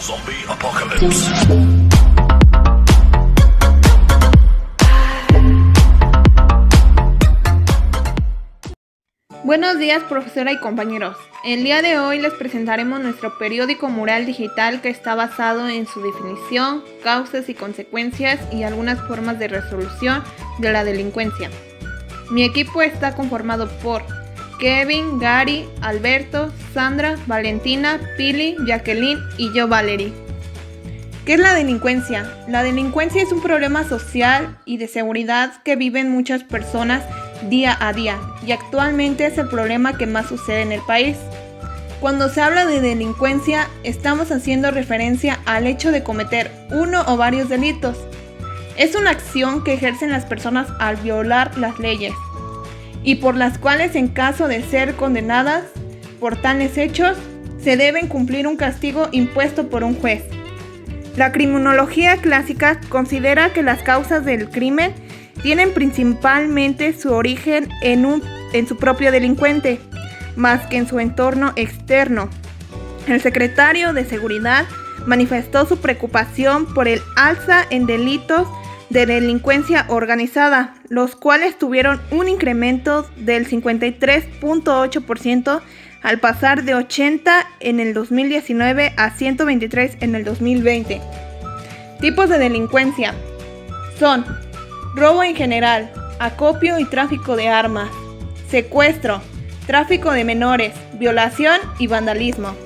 Zombie Apocalypse. Buenos días, profesora y compañeros. El día de hoy les presentaremos nuestro periódico mural digital que está basado en su definición, causas y consecuencias y algunas formas de resolución de la delincuencia. Mi equipo está conformado por Kevin, Gary, Alberto, Sandra, Valentina, Pili, Jacqueline y yo, Valerie. ¿Qué es la delincuencia? La delincuencia es un problema social y de seguridad que viven muchas personas día a día y actualmente es el problema que más sucede en el país. Cuando se habla de delincuencia, estamos haciendo referencia al hecho de cometer uno o varios delitos. Es una acción que ejercen las personas al violar las leyes y por las cuales, en caso de ser condenadas por tales hechos, se deben cumplir un castigo impuesto por un juez. La criminología clásica considera que las causas del crimen tienen principalmente su origen en su propio delincuente, más que en su entorno externo. El secretario de Seguridad manifestó su preocupación por el alza en delitos de delincuencia organizada, los cuales tuvieron un incremento del 53.8% al pasar de 80 en el 2019 a 123 en el 2020. Tipos de delincuencia son robo en general, acopio y tráfico de armas, secuestro, tráfico de menores, violación y vandalismo.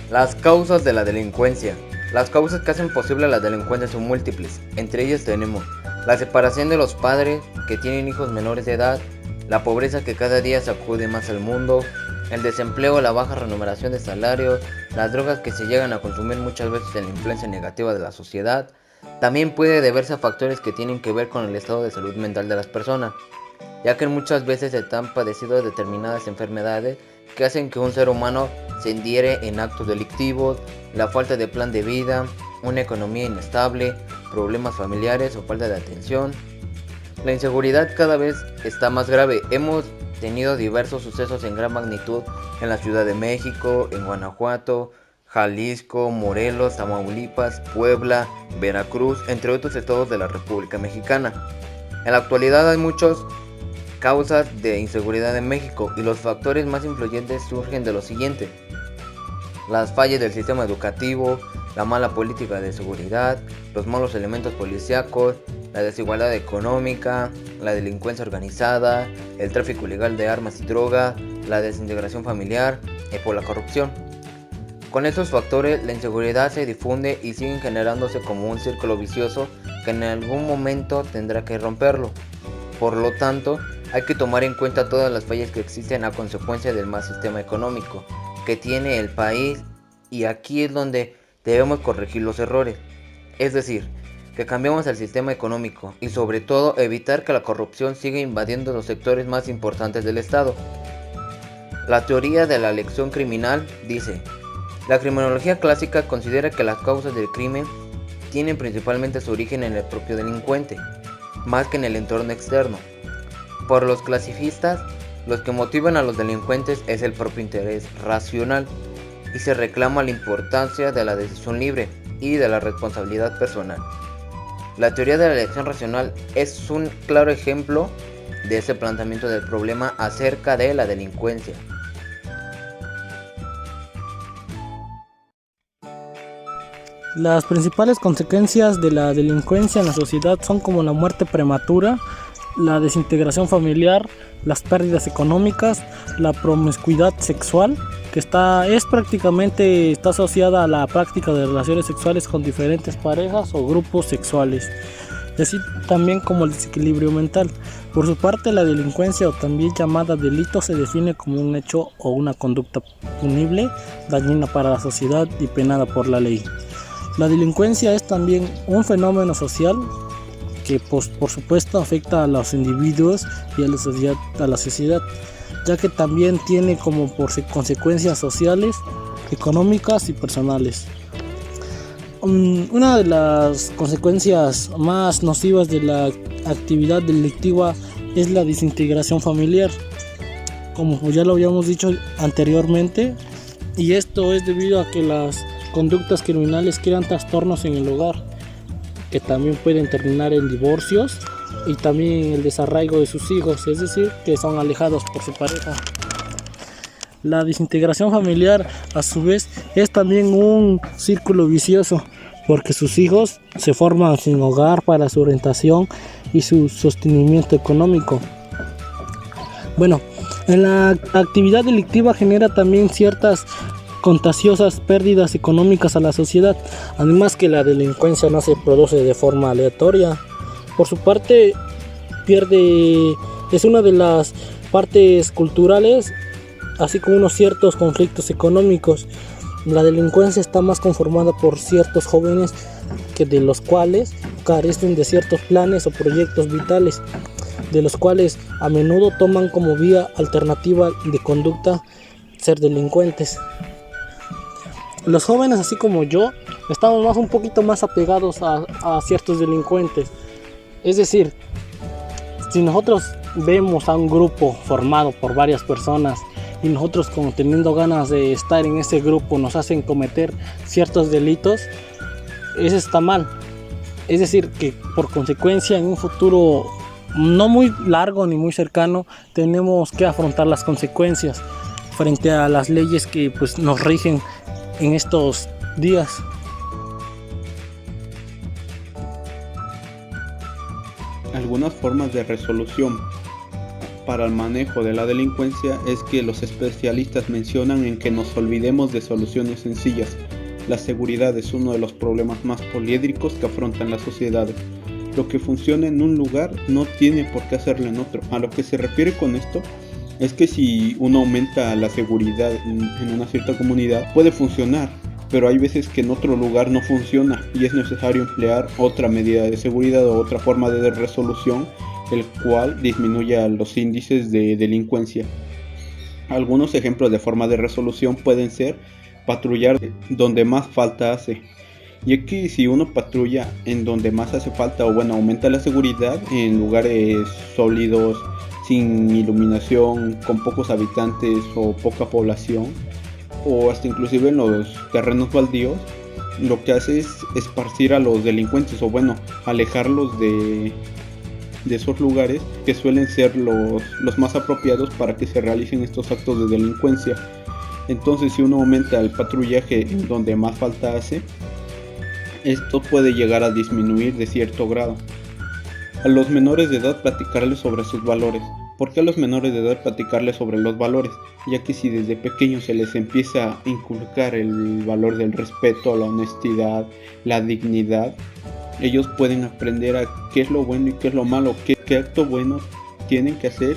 Las causas de la delincuencia. Las causas que hacen posible la delincuencia son múltiples. Entre ellas tenemos la separación de los padres que tienen hijos menores de edad, la pobreza que cada día sacude más al mundo, el desempleo, la baja remuneración de salarios, las drogas que se llegan a consumir muchas veces en la influencia negativa de la sociedad. También puede deberse a factores que tienen que ver con el estado de salud mental de las personas, ya que muchas veces están padeciendo determinadas enfermedades que hacen que un ser humano se indiere en actos delictivos, la falta de plan de vida, una economía inestable, problemas familiares o falta de atención. La inseguridad cada vez está más grave. Hemos tenido diversos sucesos en gran magnitud en la Ciudad de México, en Guanajuato, Jalisco, Morelos, Tamaulipas, Puebla, Veracruz, entre otros estados de la República Mexicana. En la actualidad hay muchas causas de inseguridad en México y los factores más influyentes surgen de lo siguiente: las fallas del sistema educativo, la mala política de seguridad, los malos elementos policíacos, la desigualdad económica, la delincuencia organizada, el tráfico ilegal de armas y drogas, la desintegración familiar y por la corrupción. Con estos factores, la inseguridad se difunde y sigue generándose como un círculo vicioso que en algún momento tendrá que romperlo. Por lo tanto, hay que tomar en cuenta todas las fallas que existen a consecuencia del mal sistema económico que tiene el país, y aquí es donde debemos corregir los errores. Es decir, que cambiemos el sistema económico y sobre todo evitar que la corrupción siga invadiendo los sectores más importantes del Estado. La teoría de la elección criminal dice: la criminología clásica considera que las causas del crimen tienen principalmente su origen en el propio delincuente, más que en el entorno externo. Por los clasifistas, los que motivan a los delincuentes es el propio interés racional y se reclama la importancia de la decisión libre y de la responsabilidad personal. La teoría de la elección racional es un claro ejemplo de ese planteamiento del problema acerca de la delincuencia. Las principales consecuencias de la delincuencia en la sociedad son como la muerte prematura, la desintegración familiar, las pérdidas económicas, la promiscuidad sexual, que está asociada a la práctica de relaciones sexuales con diferentes parejas o grupos sexuales, y así también como el desequilibrio mental. Por su parte, la delincuencia, o también llamada delito, se define como un hecho o una conducta punible, dañina para la sociedad y penada por la ley. La delincuencia es también un fenómeno social que por supuesto afecta a los individuos y a la sociedad, ya que también tiene como por consecuencias sociales, económicas y personales. Una de las consecuencias más nocivas de la actividad delictiva es la desintegración familiar. como ya lo habíamos dicho anteriormente, y esto es debido a que las conductas criminales crean trastornos en el hogar, que también pueden terminar en divorcios y también en el desarraigo de sus hijos, es decir, que son alejados por su pareja. La desintegración familiar, a su vez, es también un círculo vicioso, porque sus hijos se forman sin hogar para su orientación y su sostenimiento económico. Bueno, en la actividad delictiva genera también ciertas contagiosas pérdidas económicas a la sociedad, además que la delincuencia no se produce de forma aleatoria. Por su parte, es una de las partes culturales, así como unos ciertos conflictos económicos. La delincuencia está más conformada por ciertos jóvenes que de los cuales carecen de ciertos planes o proyectos vitales, de los cuales a menudo toman como vía alternativa de conducta ser delincuentes. Los jóvenes, así como yo, estamos un poquito más apegados a ciertos delincuentes. Es decir, si nosotros vemos a un grupo formado por varias personas y nosotros, como teniendo ganas de estar en ese grupo, nos hacen cometer ciertos delitos, eso está mal. Es decir, que por consecuencia en un futuro no muy largo ni muy cercano tenemos que afrontar las consecuencias frente a las leyes que pues nos rigen en estos días. Algunas formas de resolución para el manejo de la delincuencia es que los especialistas mencionan en que nos olvidemos de soluciones sencillas. La seguridad es uno de los problemas más poliédricos que afrontan las sociedades. Lo que funciona en un lugar no tiene por qué hacerlo en otro. A lo que se refiere con esto es que si uno aumenta la seguridad en una cierta comunidad, puede funcionar, pero hay veces que en otro lugar no funciona y es necesario emplear otra medida de seguridad o otra forma de resolución, el cual disminuya los índices de delincuencia. Algunos ejemplos de forma de resolución pueden ser patrullar donde más falta hace. Y aquí, si uno patrulla en donde más hace falta, o bueno, aumenta la seguridad en lugares sólidos, sin iluminación, con pocos habitantes o poca población, o hasta inclusive en los terrenos baldíos, lo que hace es esparcir a los delincuentes, o bueno, alejarlos de esos lugares que suelen ser los más apropiados para que se realicen estos actos de delincuencia. Entonces, si uno aumenta el patrullaje en donde más falta hace, esto puede llegar a disminuir de cierto grado. A los menores de edad platicarles sobre sus valores. ¿Por qué a los menores de edad platicarles sobre los valores? Ya que si desde pequeños se les empieza a inculcar el valor del respeto, la honestidad, la dignidad, ellos pueden aprender a qué es lo bueno y qué es lo malo, qué acto bueno tienen que hacer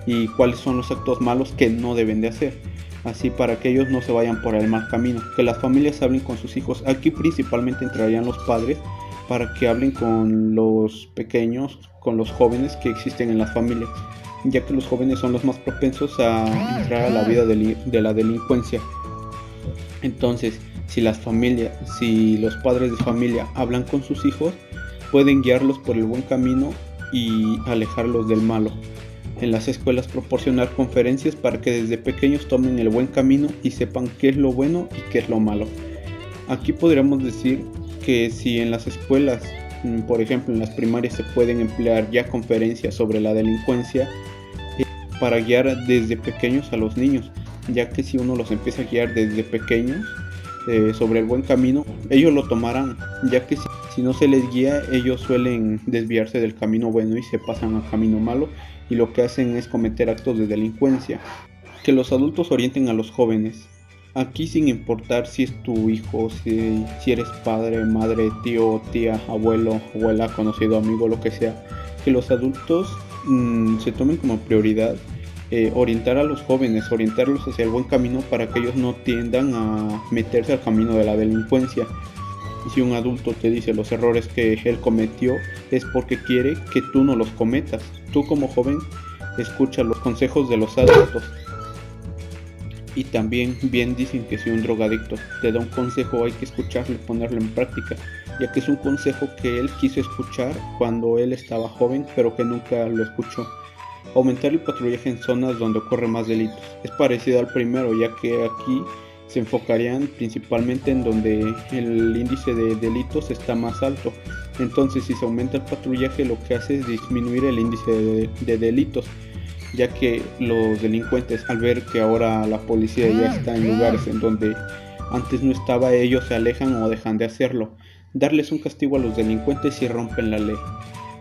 y cuáles son los actos malos que no deben de hacer. Así, para que ellos no se vayan por el mal camino. Que las familias hablen con sus hijos. Aquí principalmente entrarían los padres, para que hablen con los pequeños, con los jóvenes que existen en las familias, ya que los jóvenes son los más propensos a entrar a la vida de la delincuencia. Entonces, si los padres de familia hablan con sus hijos, pueden guiarlos por el buen camino y alejarlos del malo. En las escuelas proporcionar conferencias para que desde pequeños tomen el buen camino y sepan qué es lo bueno y qué es lo malo. Aquí podríamos decir que si en las escuelas, por ejemplo en las primarias, se pueden emplear ya conferencias sobre la delincuencia para guiar desde pequeños a los niños, ya que si uno los empieza a guiar desde pequeños sobre el buen camino, ellos lo tomarán, ya que si no se les guía, ellos suelen desviarse del camino bueno y se pasan al camino malo, y lo que hacen es cometer actos de delincuencia. Que los adultos orienten a los jóvenes. Aquí, sin importar si es tu hijo, si eres padre, madre, tío, tía, abuelo, abuela, conocido, amigo, lo que sea, que los adultos se tomen como prioridad orientar a los jóvenes, orientarlos hacia el buen camino para que ellos no tiendan a meterse al camino de la delincuencia. Y si un adulto te dice los errores que él cometió, es porque quiere que tú no los cometas. Tú, como joven, escucha los consejos de los adultos. Y también bien dicen que si un drogadicto te da un consejo, hay que escucharlo y ponerlo en práctica, ya que es un consejo que él quiso escuchar cuando él estaba joven, pero que nunca lo escuchó. Aumentar el patrullaje en zonas donde ocurren más delitos. Es parecido al primero, ya que aquí se enfocarían principalmente en donde el índice de delitos está más alto. Entonces, si se aumenta el patrullaje, lo que hace es disminuir el índice de delitos, ya que los delincuentes, al ver que ahora la policía ya está en lugares en donde antes no estaba, ellos se alejan o dejan de hacerlo. Darles un castigo a los delincuentes si rompen la ley.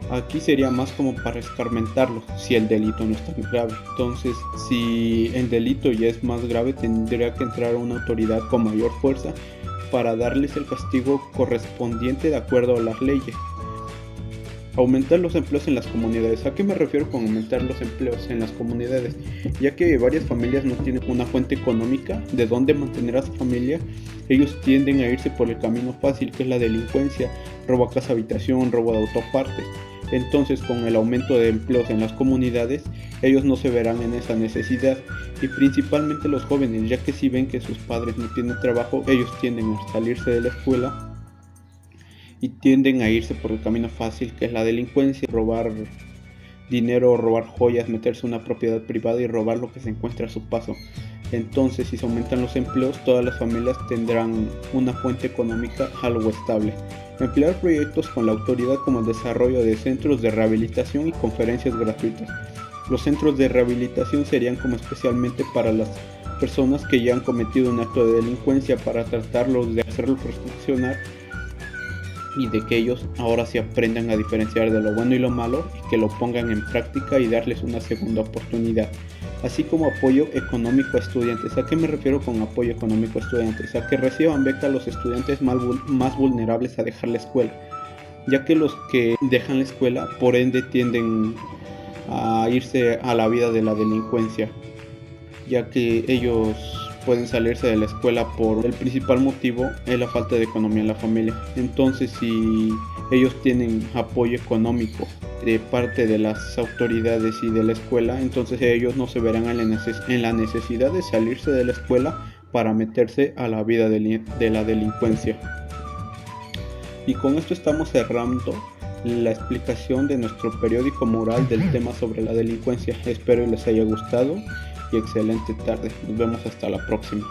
Aquí sería más como para escarmentarlos si el delito no es tan grave. Entonces, si el delito ya es más grave, tendría que entrar una autoridad con mayor fuerza para darles el castigo correspondiente de acuerdo a las leyes. Aumentar los empleos en las comunidades. ¿A qué me refiero con aumentar los empleos en las comunidades? Ya que varias familias no tienen una fuente económica de dónde mantener a su familia, ellos tienden a irse por el camino fácil, que es la delincuencia, robo a casa habitación, robo de autopartes. Entonces, con el aumento de empleos en las comunidades, ellos no se verán en esa necesidad, y principalmente los jóvenes, ya que si ven que sus padres no tienen trabajo, ellos tienden a salirse de la escuela y tienden a irse por el camino fácil, que es la delincuencia, robar dinero, robar joyas, meterse en una propiedad privada y robar lo que se encuentra a su paso. Entonces, si se aumentan los empleos, todas las familias tendrán una fuente económica algo estable. Emplear proyectos con la autoridad, como el desarrollo de centros de rehabilitación y conferencias gratuitas. Los centros de rehabilitación serían como especialmente para las personas que ya han cometido un acto de delincuencia, para tratarlos de hacerlos reflexionar y de que ellos ahora sí aprendan a diferenciar de lo bueno y lo malo, y que lo pongan en práctica y darles una segunda oportunidad. Así como apoyo económico a estudiantes. ¿A qué me refiero con apoyo económico a estudiantes? A que reciban beca a los estudiantes más vulnerables a dejar la escuela, ya que los que dejan la escuela por ende tienden a irse a la vida de la delincuencia, ya que ellos pueden salirse de la escuela por el principal motivo es la falta de economía en la familia. Entonces, si ellos tienen apoyo económico de parte de las autoridades y de la escuela, entonces ellos no se verán en la necesidad de salirse de la escuela para meterse a la vida de la delincuencia. Y con esto estamos cerrando la explicación de nuestro periódico mural del tema sobre la delincuencia. Espero les haya gustado y excelente tarde. Nos vemos hasta la próxima.